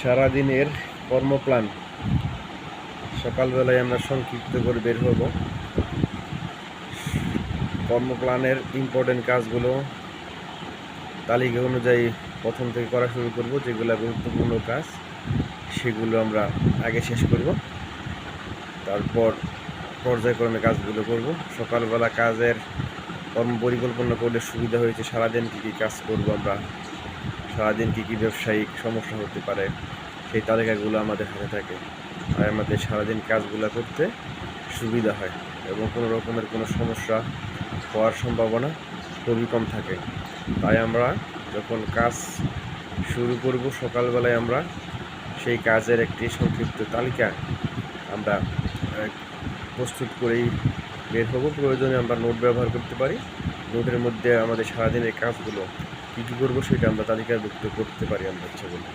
সারাদিনের কর্মপ্ল্যান সকালবেলায় আমরা সংক্ষিপ্ত করে বের হব। কর্মপ্ল্যানের ইম্পর্টেন্ট কাজগুলো তালিকা অনুযায়ী প্রথম থেকে করা শুরু করব। যেগুলো গুরুত্বপূর্ণ কাজ সেগুলো আমরা আগে শেষ করব, তারপর পর্যায়ক্রমে কাজগুলো করব। সকালবেলা কাজের কর্ম পরিকল্পনা করলে সুবিধা হয়েছে সারাদিন কী কী কাজ করব আমরা, সারাদিন কী কী ব্যবসায়িক সমস্যা হতে পারে সেই তালিকাগুলো আমাদের হাতে থাকে, আর আমাদের সারাদিন কাজগুলো করতে সুবিধা হয় এবং কোনো রকমের কোনো সমস্যা হওয়ার সম্ভাবনা খুবই কম থাকে। তাই আমরা যখন কাজ শুরু করব সকালবেলায় আমরা সেই কাজের একটি সংক্ষিপ্ত তালিকা আমরা প্রস্তুত করেই বের হব। প্রয়োজনে আমরা নোট ব্যবহার করতে পারি। নোটের মধ্যে আমাদের সারাদিনের কাজগুলো কী কী করবো সেটা আমরা তালিকাভুক্ত করতে পারি আমরা ইচ্ছা করলে।